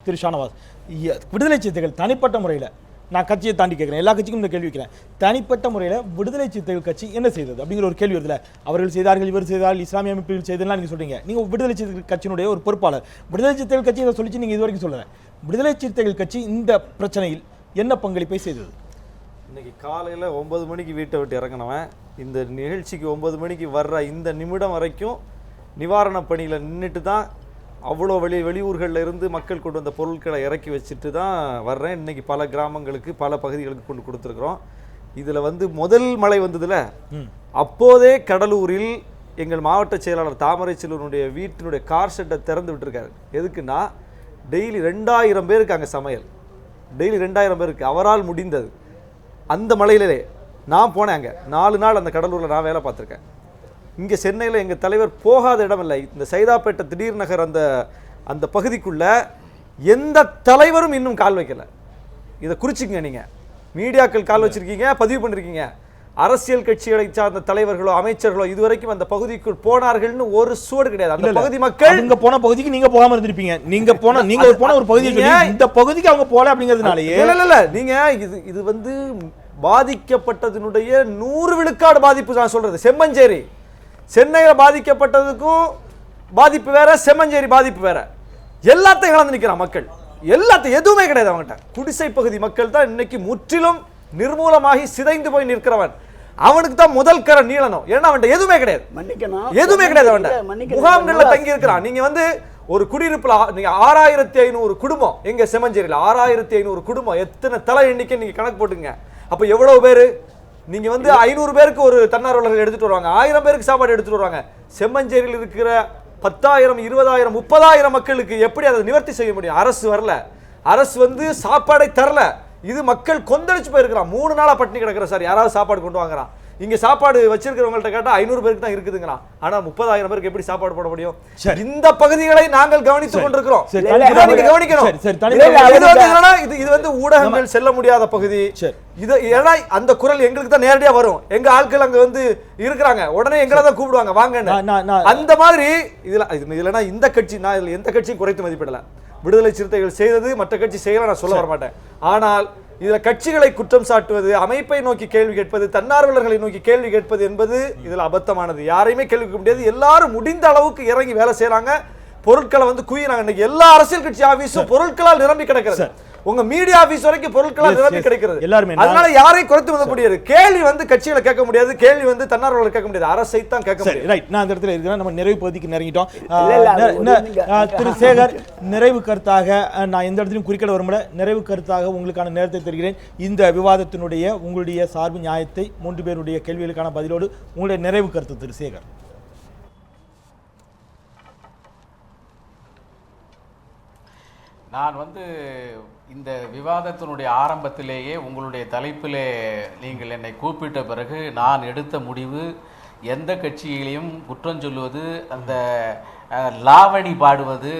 திரு ஷானவாஸ், விடுதலை சிறுத்தைகள் தனிப்பட்ட முறையில், நான் கட்சியை தாண்டி கேட்குறேன், எல்லா கட்சிக்கும் இந்த கேள்வி வைக்கிறேன், தனிப்பட்ட முறையில் விடுதலை சிறுத்தைகள் கட்சி என்ன செய்தது அப்படிங்கிற ஒரு கேள்வி வருதுல. அவர்கள் செய்தார்கள், இவர் செய்தால், இஸ்லாமிய அமைப்புகள் செய்ததுலாம் நீங்கள் சொல்றீங்க. நீங்கள் விடுதலை சிறுத்தைகள் கட்சியினுடைய ஒரு பொறுப்பாளர், விடுதலை சிறுத்தைகள் கட்சி இதை சொல்லிச்சு, நீங்கள் இது வரைக்கும் சொல்லலை. விடுதலை சிறுத்தைகள் கட்சி இந்த பிரச்சனையில் என்ன பங்களிப்பை செய்தது? இன்னைக்கு காலையில் 9 மணிக்கு வீட்டை விட்டு இறங்கினவன் இந்த நிகழ்ச்சிக்கு 9 மணிக்கு வர்ற இந்த நிமிடம் வரைக்கும் நிவாரணப் பணியில் நின்றுட்டு தான் அவ்வளோ வெளியூர்களில் இருந்து மக்கள் கொண்டு வந்த பொருட்களை இறக்கி வச்சுட்டு தான் வர்றேன். இன்றைக்கி பல கிராமங்களுக்கு பல பகுதிகளுக்கு கொண்டு கொடுத்துருக்குறோம். இதில் முதல் மழை வந்ததில் அப்போதே கடலூரில் எங்கள் மாவட்ட செயலாளர் தாமரை செல்வனுடைய வீட்டினுடைய கார் ஷெட்டை திறந்து விட்டுருக்காரு. எதுக்குன்னா டெய்லி 2000 பேருக்கு அங்கே சமையல், டெய்லி 2000 பேருக்கு அவரால் முடிந்தது. அந்த மழையிலே நான் போனேன், அங்கே 4 நாள் அந்த கடலூரில் நான் வேலை பார்த்துருக்கேன். இங்கே சென்னையில் எங்கள் தலைவர் போகாத இடம் இல்லை. இந்த சைதாப்பேட்டை திடீர் நகர் அந்த பகுதிக்குள்ளே எந்த தலைவரும் இன்னும் கால் வைக்கலை. இதை குறிச்சிங்க, நீங்கள் மீடியாக்கள் கால் வச்சுருக்கீங்க, பதிவு பண்ணிருக்கீங்க. அரசியல் கட்சிகளை சார்ந்த தலைவர்களோ அமைச்சர்களோ இதுவரைக்கும் அந்த பகுதிக்குள் போனார்கள்னு ஒரு சூடு கிடையாது. அந்த பகுதி மக்கள் இங்க போன பகுதிக்கு நீங்க போகாம இருந்திருப்பீங்க. நீங்க போன ஒரு பகுதி, இந்த பகுதிக்கு அவங்க போல அப்படிங்கிறதுனாலயே இல்ல நீங்க இது பாதிக்கப்பட்டதனுடைய 100 விழுக்காடு பாதிப்பு. நான் சொல்றது செம்மஞ்சேரி, சென்னையில் பாதிக்கப்பட்டதுக்கும் பாதிப்பு வேற, செம்மஞ்சேரி பாதிப்பு வேற. எல்லாத்தையும் கலந்து நிற்கிறான் மக்கள், எல்லாத்தையும் எதுவுமே கிடையாது அவங்ககிட்ட. குடிசை பகுதி மக்கள் தான் இன்னைக்கு முற்றிலும் நிர்மூலமாகி சிதைந்து போய் நிற்கிறவன். அவனுக்கு தான் முதல் கர நீளணும். ஏன்னா அவன்கிட்ட எதுவுமே கிடையாது, எதுவுமே கிடையாது. அவன்கிட்ட முகாம்கள்ல தங்கி இருக்கிறான். நீங்க ஒரு குடியிருப்புல நீங்க 6500 குடும்பம், எங்க செம்மஞ்சேரியில் 6500 குடும்பம், எத்தனை தலை எண்ணிக்கை நீங்க கணக்கு போட்டுங்க. அப்ப எவ்வளவு பேரு? நீங்க 500 பேருக்கு ஒரு தன்னார்வலர்கள் எடுத்துட்டு வருவாங்க, 1000 பேருக்கு சாப்பாடு எடுத்துட்டு வருவாங்க. செம்மஞ்சேரியில் இருக்கிற 10,000 20,000 30,000 மக்களுக்கு எப்படி அதை நிவர்த்தி செய்ய முடியும்? அரசு வரல, அரசு சாப்பாடை தரல. இது மக்கள் கொந்தளிச்சு போயிருக்கிறான். 3 நாளா பட்டினி கிடக்குற சார், யாராவது சாப்பாடு கொண்டு வாங்குறான். இங்க சாப்பாடு வச்சிருக்கிறவங்கள்ட்ட கேட்டா 500 பேருக்கு தான் இருக்குதுங்கிறான். ஆனா 30,000 பேருக்கு எப்படி சாப்பாடு போட முடியும்? இந்த பகுதிகளை நாங்கள் கவனித்துக் கொண்டிருக்கிறோம். கவனிக்கணும். இது ஊடகங்கள் செல்ல முடியாத பகுதி. இது ஏன்னா அந்த குரல் எங்களுக்கு தான் நேரடியா வரும். எங்க ஆட்கள் அங்க இருக்கிறாங்க, உடனே எங்களை தான் கூப்பிடுவாங்க வாங்கன்னு. அந்த மாதிரி இதுல இந்த கட்சி, நான் இதுல எந்த கட்சியும் குறைத்து மதிப்பிடல. விடுதலை சிறுத்தைகள் செய்தது மற்ற கட்சி செய்யல நான் சொல்ல வர மாட்டேன். ஆனால் இதுல கட்சிகளை குற்றம் சாட்டுவது, அமைப்பை நோக்கி கேள்வி கேட்பது, தன்னார்வலர்களை நோக்கி கேள்வி கேட்பது என்பது இதுல அபத்தமானது. யாரையுமே கேள்வி கேட்க முடியாது. எல்லாரும் முடிந்த அளவுக்கு இறங்கி வேலை செய்யறாங்க. பொருட்களை குவியறாங்க. இன்னைக்கு எல்லா அரசியல் கட்சி ஆபீஸும் பொருட்களால் நிரம்பி கிடக்கிறது. உங்க மீடியா ஆபீஸ் வரைக்கும் பொருட்களால் நிரம்பி கிடைக்கிறது. அதனால யாரையும் குறைத்து வர முடியாது. கேள்வி கட்சிகளை கேட்க முடியாது, கேள்வி தன்னார்வலர்கள் கேட்க முடியாது, அரசை தான் கேட்க முடியாது. ரைட், நான் அந்த இடத்துல இருக்கிறேன். நம்ம நிறைவு பகுதிக்கு நெருங்கிட்டோம். திரு சேகர், நிறைவு கருத்தாக நான் எந்த இடத்துலையும் குறிக்கிட வரும்ல, நிறைவு கருத்தாக உங்களுக்கான நேரத்தை தருகிறேன். இந்த விவாதத்தினுடைய உங்களுடைய சார்பு நியாயத்தை 3 பேருடைய கேள்விகளுக்கான பதிலோடு உங்களுடைய நிறைவு கருத்து திரு சேகர். நான் இந்த விவாதத்தினுடைய ஆரம்பத்திலேயே உங்களுடைய தலைப்பிலே நீங்கள் என்னை கூப்பிட்ட பிறகு நான் எடுத்த முடிவு, எந்த கட்சியிலையும் குற்றம் சொல்லுவது, அந்த லாவணி பாடுவது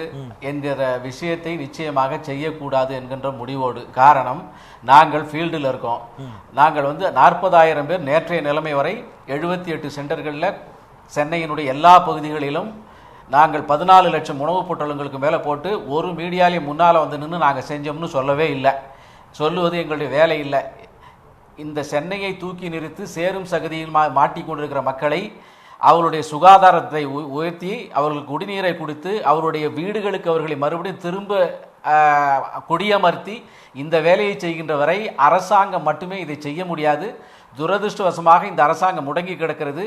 என்கிற விஷயத்தை நிச்சயமாக செய்யக்கூடாது என்கின்ற முடிவோடு. காரணம், நாங்கள் ஃபீல்டில் இருக்கோம். நாங்கள் 40,000 பேர் நேற்றைய நிலைமை வரை 78 சென்டர்களில் சென்னையினுடைய எல்லா பகுதிகளிலும் நாங்கள் 14 லட்சம் உணவுப் பொட்டலங்களுக்கு மேலே போட்டு ஒரு மீடியாலே முன்னால் நின்று நாங்கள் செஞ்சோம்னு சொல்லவே இல்லை. சொல்லுவது எங்களுடைய வேலை இல்லை. இந்த சென்னையை தூக்கி நிறுத்தி சேரும் சகதியில் மாட்டிக்கொண்டிருக்கிற மக்களை, அவருடைய சுகாதாரத்தை உயர்த்தி, அவர்களுக்கு குடிநீரை கொடுத்து, அவருடைய வீடுகளுக்கு அவர்களை மறுபடியும் திரும்ப குடியமர்த்தி இந்த வேலையை செய்கின்ற வரை அரசாங்கம் மட்டுமே இதை செய்ய முடியாது. துரதிருஷ்டவசமாக இந்த அரசாங்கம் முடங்கி கிடக்கிறது.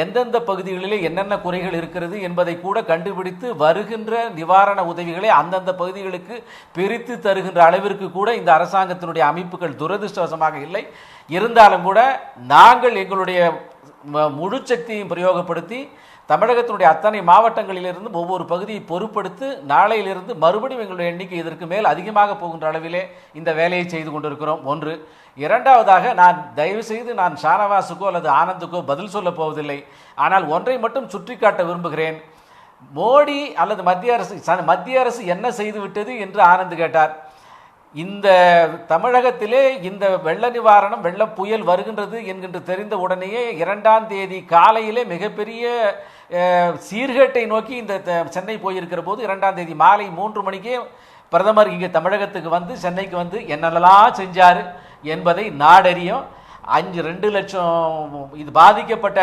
எந்தெந்த பகுதிகளிலே என்னென்ன குறைகள் இருக்கிறது என்பதை கூட கண்டுபிடித்து வருகின்ற நிவாரண உதவிகளை அந்தந்த பகுதிகளுக்கு பிரித்து தருகின்ற அளவிற்கு கூட இந்த அரசாங்கத்தினுடைய அமைப்புகள் துரதிருஷ்டவசமாக இல்லை. இருந்தாலும் கூட நாங்கள் எங்களுடைய முழு சக்தியையும் பிரயோகப்படுத்தி தமிழகத்தினுடைய அத்தனை மாவட்டங்களிலிருந்து ஒவ்வொரு பகுதியை பொறுப்படுத்தி நாளையிலிருந்து மறுபடியும் எங்களுடைய எண்ணிக்கை இதற்கு மேல் அதிகமாக போகின்ற அளவிலே இந்த வேலையை செய்து கொண்டிருக்கிறோம். ஒன்று. இரண்டாவதாக, நான் தயவு செய்து நான் ஷானவாஸுக்கோ அல்லது ஆனந்துக்கோ பதில் சொல்ல போவதில்லை. ஆனால் ஒன்றை மட்டும் சுற்றி காட்ட விரும்புகிறேன். மோடி அல்லது மத்திய அரசு என்ன செய்துவிட்டது என்று ஆனந்த் கேட்டார். இந்த தமிழகத்திலே இந்த வெள்ள நிவாரணம், வெள்ள புயல் வருகின்றது என்கின்ற தெரிந்த உடனேயே 2ஆம் தேதி காலையிலே மிகப்பெரிய சீர்கேட்டை நோக்கி இந்த சென்னை போயிருக்கிற போது 2ஆம் தேதி மாலை 3 மணிக்கே பிரதமர் இங்கே தமிழகத்துக்கு வந்து சென்னைக்கு வந்து என்னென்னலாம் செஞ்சார் என்பதை நாடறியும். 2 லட்சம் இது பாதிக்கப்பட்ட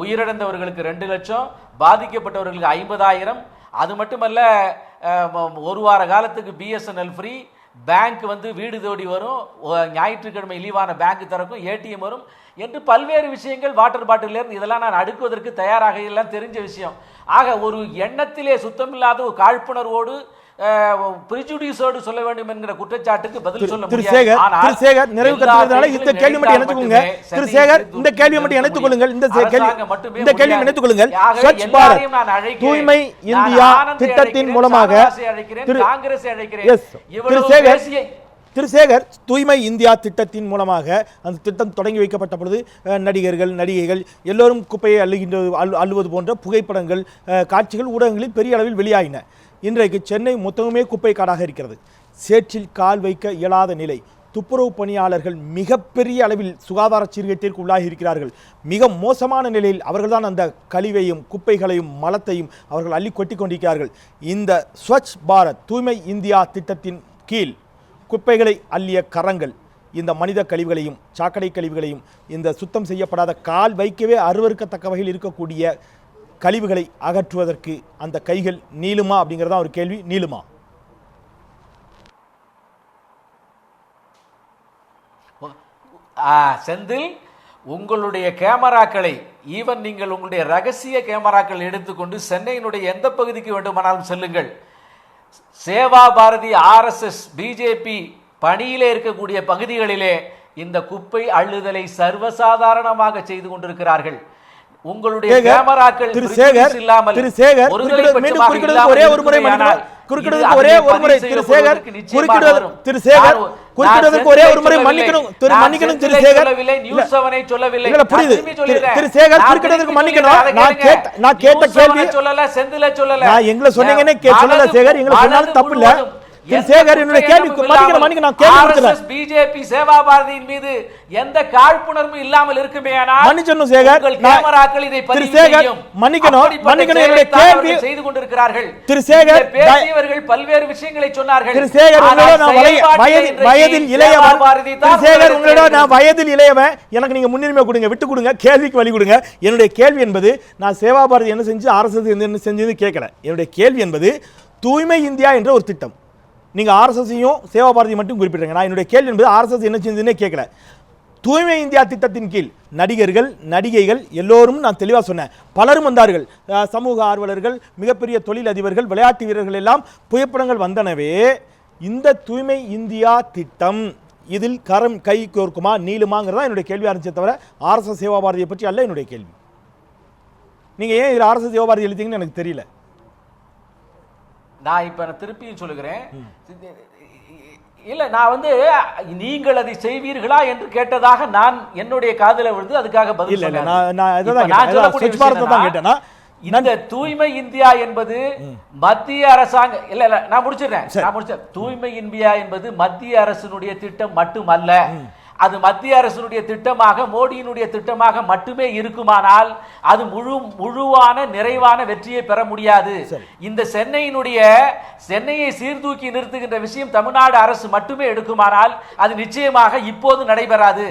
உயிரிழந்தவர்களுக்கு 2 லட்சம், பாதிக்கப்பட்டவர்களுக்கு 50,000. அது மட்டுமல்ல, 1 வார காலத்துக்கு பிஎஸ்என்எல் ஃப்ரீ, பேங்க் வந்து வீடு தேடி வரும், ஞாயிற்றுக்கிழமை லீவான பேங்க் திறக்கும், ஏடிஎம் வரும் என்று பல்வேறு விஷயங்கள், வாட்டர் பாட்டிலேருந்து இதெல்லாம் நான் அடுக்குவதற்கு தயாராக எல்லாம் தெரிஞ்ச விஷயம். ஆக ஒரு எண்ணத்திலே சுத்தமில்லாத ஒரு காழ்ப்புணர்வோடு பிரிஜுடியூஸோடு சொல்ல வேண்டும் என்கிற குற்றச்சாட்டுக்கு பதில் சொல்ல முடியாது. திரு சேகர் நிறைவு கருத்துறதுனால இந்த கேள்வி மட்டும் இணைத்துக்கொள்ளுங்க. திரு சேகர் இந்த கேள்வி மட்டும் இணைத்துக் கொள்ளுங்கள். இந்த கேள்வி இணைத்துக் கொள்ளுங்கள். ஸ்வச் பாரத் தூய்மை இந்தியா திட்டத்தின் மூலமாக திரு சேகர் தூய்மை இந்தியா திட்டத்தின் மூலமாக அந்த திட்டம் தொடங்கி வைக்கப்பட்ட பொழுது நடிகர்கள் நடிகைகள் எல்லோரும் குப்பையை அள்ளுவது போன்ற புகைப்படங்கள் காட்சிகள் ஊடகங்களில் பெரிய அளவில் வெளியாகின. இன்றைக்கு சென்னை மொத்தமுமே குப்பை காடாக இருக்கிறது. சேற்றில் கால் வைக்க இயலாத நிலை. துப்புரவு பணியாளர்கள் மிகப்பெரிய அளவில் சுகாதார சீர்கேட்டிற்கு உள்ளாகி இருக்கிறார்கள். மிக மோசமான நிலையில் அவர்கள்தான் அந்த கழிவையும் குப்பைகளையும் மலத்தையும் அவர்கள் அள்ளி கொட்டி கொண்டிருக்கிறார்கள். இந்த ஸ்வச் பாரத் தூய்மை இந்தியா திட்டத்தின் கீழ் குப்பைகளை அள்ளிய கரங்கள் இந்த மனித கழிவுகளையும் சாக்கடை கழிவுகளையும் இந்த சுத்தம் செய்யப்படாத கால் வைக்கவே அருவருக்கத்தக்க வகையில் இருக்கக்கூடிய கழிவுகளை அகற்றுவதற்கு அந்த கைகள் நீளுமா அப்படிங்கிறதா ஒரு கேள்வி. நீளுமா? செந்தில், உங்களுடைய கேமராக்களை ஈவன் நீங்கள் உங்களுடைய ரகசிய கேமராக்கள் எடுத்துக்கொண்டு சென்னையினுடைய எந்த பகுதிக்கு வேண்டுமானாலும் செல்லுங்கள். சேவா பாரதி, ஆர்எஸ்எஸ், பிஜேபி பணியிலே இருக்கக்கூடிய பகுதிகளிலே இந்த குப்பை அள்ளுதலை சர்வசாதாரணமாக செய்து கொண்டிருக்கிறார்கள். உங்களுடைய கேமராக்கள் திரு சேகர் ஒரே ஒரு முறை குறுக்கிடுவதற்கு ஒரே ஒரு முறை திரு சேகர் குறுக்கிடுவதற்கு ஒரே ஒரு முறை மன்னிக்கணும் திரு சேகர். நியூஸ் 7 சொல்லவில்லை. புரியுது திரு சேகர், குறுக்கிடுவதற்கு மன்னிக்கணும். நான் கேட்ட கேள்வி சொல்லல, செந்தில சொல்லல, நான் எங்களை சொன்னீங்கன்னே சொல்லல சேகர், எங்களை சொன்னாலும் தப்பு இல்ல. சேகர் என்னுடைய கேள்வி மன்னிக்க நான் கேள்வி கொடுத்தேன். பிஜேபி சேவா பாரதியின் மீது எந்த காழ்ப்புணர்வும் இல்லாமல் இருக்குமேயானால் மன்னிச்சணும் சேகர், கேமராக்கள் இதை பதிவு செய்யும். மன்னிக்கணும் என்னுடைய கேள்வி செய்து கொண்டிருக்கிறார்கள். திரு சேகர் பேசியவர்கள் பல்வேறு விஷயங்களை சொன்னார்கள். திரு சேகர், உங்களோட நான் வயதில் இளையவன். திரு சேகர், உங்களோட நான் வயதில் இளையவன். எனக்கு நீங்க முன்னுரிமை கொடுங்க, விட்டு கொடுங்க, கேள்விக்கு வழி கொடுங்க. என்னுடைய கேள்வி என்பது நான் சேவா பாரதி என்ன செஞ்சு ஆர்எஸ்எஸ் என்ன செஞ்சது கேட்கல. என்னுடைய கேள்வி என்பது தூய்மை இந்தியா என்ற ஒரு திட்டம். நீங்கள் ஆர்எஸ்எஸ்ஸையும் சேவா பாரதி மட்டும் குறிப்பிட்றீங்க. நான் என்னுடைய கேள்வி என்பது ஆர்எஸ்எஸ் என்ன செஞ்சதுன்னே கேட்கல. தூய்மை இந்தியா திட்டத்தின் கீழ் நடிகர்கள் நடிகைகள் எல்லோரும் நான் தெளிவாக சொன்னேன், பலரும் வந்தார்கள். சமூக ஆர்வலர்கள், மிகப்பெரிய தொழில் அதிபர்கள், விளையாட்டு வீரர்கள் எல்லாம் புகைப்படங்கள் வந்தனவே. இந்த தூய்மை இந்தியா திட்டம் இதில் கரம் கை கோர்க்குமா நீளுமாங்கிறதா என்னுடைய கேள்வி ஆரம்பிச்சே தவிர ஆர்எஸ்எஸ் சேவா பாரதியை பற்றி அல்ல என்னுடைய கேள்வி. நீங்கள் ஏன் இதில் ஆர்எஸ்எஸ் சேவா பாரதி எழுதிங்கன்னு எனக்கு தெரியல. நான் இப்ப திருப்பியும் சொல்லுகிறேன், இல்ல நான் வந்து நீங்கள் அதை செய்வீர்களா என்று கேட்டதாக நான் என்னுடைய காதுல விழுந்து அதுக்காக பதில் சொன்னேன். இந்த தூய்மை இந்தியா என்பது மத்திய அரசாங்க இல்ல நான் முடிச்சிடுறேன். தூய்மை இந்தியா என்பது மத்திய அரசினுடைய திட்டம் மட்டுமல்ல. அது மத்திய அரசினுடைய திட்டமாக, மோடியினுடைய திட்டமாக மட்டுமே இருக்குமானால் அது முழுவான நிறைவான வெற்றியை பெற முடியாது. இந்த சென்னையை சீர்தூக்கி நிறுத்துகின்ற விஷயம் தமிழ்நாடு அரசு மட்டுமே எடுக்குமானால் அது நிச்சயமாக இப்போது நடைபெறாது.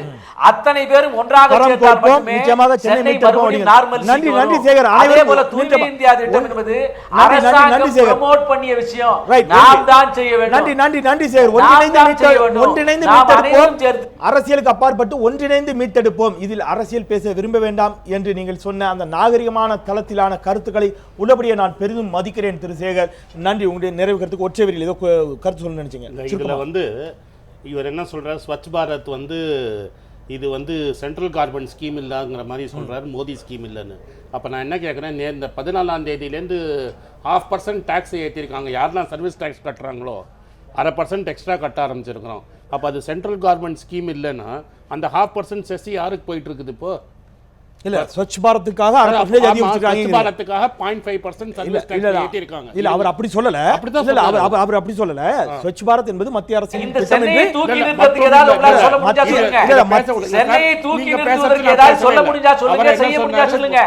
அத்தனை பேரும் ஒன்றாக சேர்ந்தால் மட்டுமே சென்னை மறுபடியும் நார்மல். அதே போல தூய்மை இந்தியா திட்டம் என்பது அரசாங்கம் ப்ரோமோட் பண்ணிய விஷயம். நாம் தான் செய்ய வேண்டும். நன்றி சேகர். அரசியலுக்கு அப்பாற்பட்டு ஒன்றிணைந்து மீட்டெடுப்போம். இதில் அரசியல் பேச விரும்ப வேண்டாம் என்று நீங்கள் சொன்ன அந்த நாகரிகமான தளத்திலான கருத்துக்களை உள்ளபடியே நான் பெரிதும் மதிக்கிறேன் திரு சேகர். நன்றி. உங்களுடைய நிறைவு கருத்துக்கு ஒற்றை வரியில் ஏதோ கருத்து சொல்ல நினைச்சீங்க. இதுல இவர் என்ன சொல்றாரு, ஸ்வச் பாரத் இது சென்ட்ரல் கவர்மெண்ட் ஸ்கீம் இல்லைங்கிற மாதிரி சொல்றாரு, மோடி ஸ்கீம் இல்லைன்னு. அப்போ நான் என்ன கேட்குறேன், இந்த 14ஆம் தேதியிலேருந்து 0.5% டேக்ஸ் ஏற்றிருக்காங்க. யாரெல்லாம் சர்வீஸ் டேக்ஸ் கட்டுறாங்களோ 0.5% எக்ஸ்ட்ரா கட்ட ஆரம்பிச்சிருக்கிறோம். அப்போ அது சென்ட்ரல் கவர்மெண்ட் ஸ்கீம் இல்லைன்னா அந்த 0.5% செஸ் யாருக்கு போயிட்டு இருக்குது? இப்போ இல்ல ஸ்வச் பாரத்துக்காக 6% அதிகம் வச்சிருக்காங்க. பாரத்துக்காக 0.5% சர்வீஸ் டாக்ஸ் ஏத்திருக்காங்க. இல்ல அவர் அப்படி சொல்லல. இல்ல அவர் அப்படி சொல்லல. ஸ்வச் பாரத் என்பது மத்திய அரசின் இந்த சென்னையை தூக்கி நிறுத்துறதுக்கு ஏதாவது உங்களால சொல்ல முடிஞ்சா சொல்லுங்க. சென்னையை தூக்கி நிறுத்துவதற்கு ஏதாவது சொல்ல முடிஞ்சா சொல்லுங்க, செய்ய முடிஞ்சா சொல்லுங்க.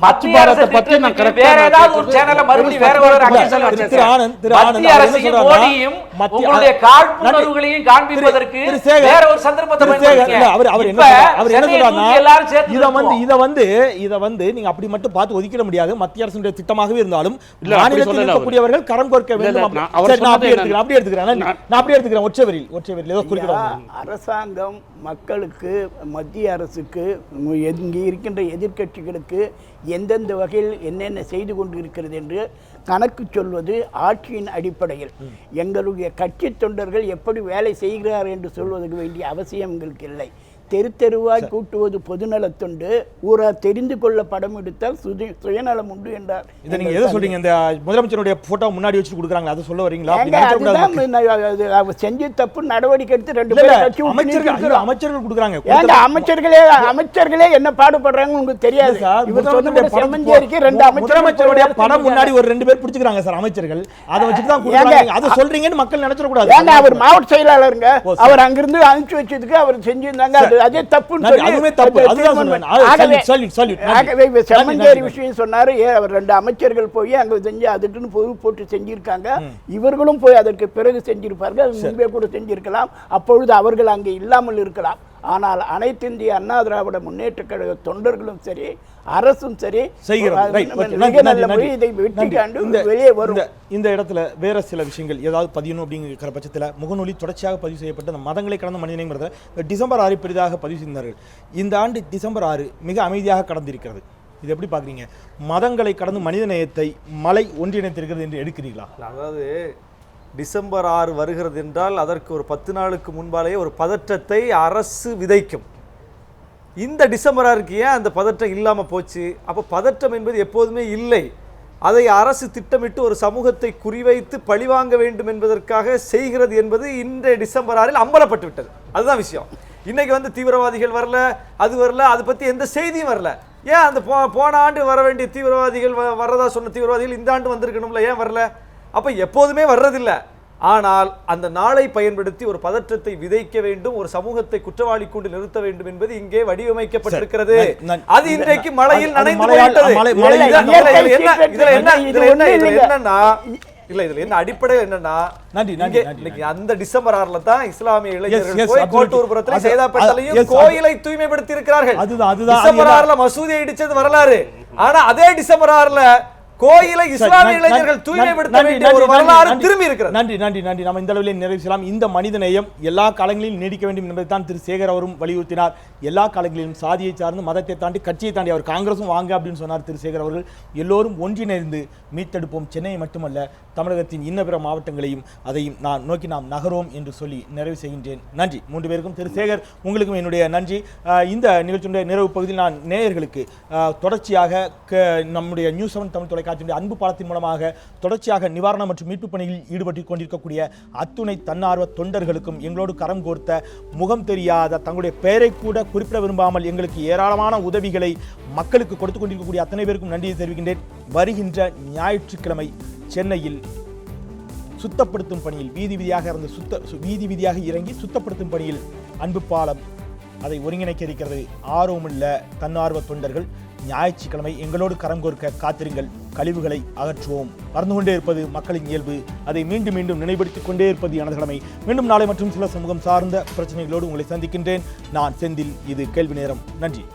மத்திய அரசு பத்தி நான் கரெக்ட்டா வேற ஏதாவது ஒரு சேனல்ல மறுபடியும் வேற ஒரு அக்கேஷன் வச்சிருக்கேன். மத்திய அரசு மோடியும் உங்களுடைய காழ்ப்புணர்வுகளையும் காண்பிப்பதற்கு வேற ஒரு சந்தர்ப்பத்தை பயன்படுத்துங்க. அவர் என்ன சொல்றாங்க, இத வந்து நீங்க அப்படி மட்டும் பார்த்து ஒதுக்கிட முடியாது. மத்திய அரசுடைய திட்டமாகவே இருந்தாலும் மாநிலத்தில் இருக்கக்கூடியவர்கள் கரம் கோர்க்க வேண்டும். நான் அப்படி எடுத்துக்கிறேன். ஒற்றைவரில் ஏதோ குறிக்கிறோம். அரசாங்கம் மக்களுக்கு, மத்திய அரசுக்கு, இங்கே இருக்கின்ற எதிர்க்கட்சிகளுக்கு எந்தெந்த வகையில் என்னென்ன செய்து கொண்டு இருக்கிறது என்று கணக்கு சொல்வது ஆட்சியின் அடிப்படையில். எங்களுடைய கட்சி தொண்டர்கள் எப்படி வேலை செய்கிறார் என்று சொல்வதற்கு வேண்டிய அவசியம் எங்களுக்கு இல்லை. தெரு தெருவாய் கூட்டுவது பொதுநலத் தொண்டு, ஊரா தெரிந்து கொள்ள படம் எடுத்தால் சுயநலம் உண்டு என்றார். இதை நீங்க எதை சொல்றீங்க? இந்த முதலமைச்சருடைய போட்டோ முன்னாடி வச்சு கொடுக்குறாங்க, அதை சொல்ல வரீங்களா? செஞ்சு தப்பு நடவடிக்கை எடுத்து 2 பேர் அமைச்சர்கள் கொடுக்குறாங்க. அமைச்சர்களே என்ன பாடுபடுறாங்க உங்களுக்கு தெரியாது. செம்மஞ்சேரிக்கு 2 முதலமைச்சருடைய படம் முன்னாடி ஒரு 2 பேர் பிடிச்சுக்கிறாங்க சார் அமைச்சர்கள். அதை வச்சுட்டு தான் கொடுக்குறாங்க. அதை சொல்றீங்கன்னு மக்கள் நினைச்சிட கூடாது. ஏங்க அவர் மாவட்ட செயலாளருங்க, அவர் அங்கிருந்து அனுப்பிச்சு வச்சதுக்கு அவர் செஞ்சிருந்தாங்க. அதே தப்புன்னு செம்மஞ்சேரி விஷயம் சொன்னாரு. அவர் 2 அமைச்சர்கள் போய் அங்க செஞ்சு அதுக்குன்னு பொது போட்டு செஞ்சிருக்காங்க. இவர்களும் போய் அதற்கு பிறகு செஞ்சிருப்பார்கள். முன்பே கூட செஞ்சிருக்கலாம். அப்பொழுது அவர்கள் அங்கே இல்லாமல் இருக்கலாம். ஆனால் அனைத்து இந்திய அண்ணா திராவிட முன்னேற்ற கழக தொண்டர்களும் சரி, அரசும் சரி வெளியே வரும். இந்த இடத்துல வேற சில விஷயங்கள் ஏதாவது பதியணும் அப்படிங்கிற பட்சத்தில் முகநூலி தொடர்ச்சியாக பதிவு செய்யப்பட்ட அந்த மதங்களை கடந்த மனிதனைங்கிறத டிசம்பர் 6 பெரிதாக பதிவு செய்தார்கள். இந்த ஆண்டு டிசம்பர் 6 மிக அமைதியாக கடந்திருக்கிறது. இது எப்படி பார்க்குறீங்க? மதங்களை கடந்து மனித நேயத்தை மலை ஒன்றிணைத்திருக்கிறது என்று எடுக்கிறீங்களா? அதாவது டிசம்பர் 6 வருகிறது என்றால் அதற்கு ஒரு 10 நாளுக்கு முன்பாலேயே ஒரு பதற்றத்தை அரசு விதைக்கும். இந்த டிசம்பர் 6க்கு ஏன் அந்த பதற்றம் இல்லாமல் போச்சு? அப்போ பதற்றம் என்பது எப்போதுமே இல்லை. அதை அரசு திட்டமிட்டு ஒரு சமூகத்தை குறிவைத்து பழிவாங்க வேண்டும் என்பதற்காக செய்கிறது என்பது இன்றைய டிசம்பர் 6 அம்பலப்பட்டு விட்டது. அதுதான் விஷயம். இன்னைக்கு வந்து தீவிரவாதிகள் வரல, அது வரல, அதை பற்றி எந்த செய்தியும் வரல. ஏன் அந்த போன ஆண்டு வர வேண்டிய தீவிரவாதிகள் வர்றதா சொன்ன தீவிரவாதிகள் இந்த ஆண்டு வந்திருக்கணும்ல, ஏன் வரல? அப்போ எப்போதுமே வர்றதில்லை. ஆனால் அந்த நாளை பயன்படுத்தி ஒரு பதற்றத்தை விதைக்க வேண்டும், ஒரு சமூகத்தை குற்றவாளி கொண்டு நிறுத்த வேண்டும் என்பது இங்கே வடிவமைக்கப்பட்டிருக்கிறது. அது இன்றைக்கு மழையில் நனைந்து போய்விட்டது. இதுல என்ன அடிப்படையில் என்னன்னா, அந்த டிசம்பர் 6 தான் இஸ்லாமிய இளைஞர்கள் போய் கோட்டூர்புரத்திலும் சேதாப்பேட்டையிலும் கோயிலை தூய்மைப்படுத்தி இருக்கிறார்கள். டிசம்பர் 6 மசூதியை இடிச்சது வரலாறு. ஆனா அதே டிசம்பர் 6 கோயிலை இஸ்லாமிய இளைஞர்கள் தூய்மைப்படுத்த வேண்டிய ஒரு வரலாறு திரும்பி இருக்கிறது. நன்றி. நம்ம இந்த அளவில் நிறைவு செய்யலாம். இந்த மனித நேயம் எல்லா காலங்களிலும் நீடிக்க வேண்டும் என்பதை தான் திரு சேகர் அவரும் வலியுறுத்தினார். எல்லா காலங்களிலும் சாதியை சார்ந்து, மதத்தை தாண்டி, கட்சியை தாண்டி, அவர் காங்கிரஸும் வாங்க அப்படின்னு சொன்னார் திரு சேகர் அவர்கள். எல்லோரும் ஒன்றிணைந்து மீட்டெடுப்போம் சென்னையை மட்டுமல்ல தமிழகத்தின் இன்ன பிற மாவட்டங்களையும் அதையும் நான் நோக்கி நாம் நகரோம் என்று சொல்லி நிறைவு செய்கின்றேன். நன்றி 3 பேருக்கும். திரு சேகர் உங்களுக்கும் என்னுடைய நன்றி. இந்த நிகழ்ச்சியுடைய நிறைவு பகுதியில் நான் நேயர்களுக்கு தொடர்ச்சியாக நம்முடைய நியூஸ் 7 தமிழ் தொலைக்காட்சியுடைய அன்பு பாலத்தின் மூலமாக தொடர்ச்சியாக நிவாரணம் மற்றும் மீட்பு பணிகளில் ஈடுபட்டு கொண்டிருக்கக்கூடிய அத்துணை தன்னார்வ தொண்டர்களுக்கும், எங்களோடு கரம் கோர்த்த முகம் தெரியாத தங்களுடைய பெயரை கூட குறிப்பிட விரும்பாமல் எங்களுக்கு ஏராளமான உதவிகளை மக்களுக்கு கொடுத்து கொண்டிருக்கக்கூடிய அத்தனை பேருக்கும் நன்றியை தெரிவிக்கின்றேன். வருகின்ற ஞாயிற்றுக்கிழமை சென்னையில் சுத்தப்படுத்தும் பணியில் வீதி வீதியாக இறங்கி சுத்தப்படுத்தும் பணியில் அன்பு பாலம் அதை ஒருங்கிணைக்க இருக்கிறது. ஆர்வமுள்ள தன்னார்வ தொண்டர்கள் ஞாயிற்றுக்கிழமை எங்களோடு கரம் கோர்க்க காத்திருங்கள். கழிவுகளை அகற்றுவோம். பறந்து கொண்டே இருப்பது மக்களின் இயல்பு. அதை மீண்டும் மீண்டும் நினைவுபடுத்திக் கொண்டே இருப்பது எனது கடமை. மீண்டும் நாளை மற்றும் சில சமூகம் சார்ந்த பிரச்சனைகளோடு உங்களை சந்திக்கின்றேன். நான் செந்தில். இது கேள்வி நேரம். நன்றி.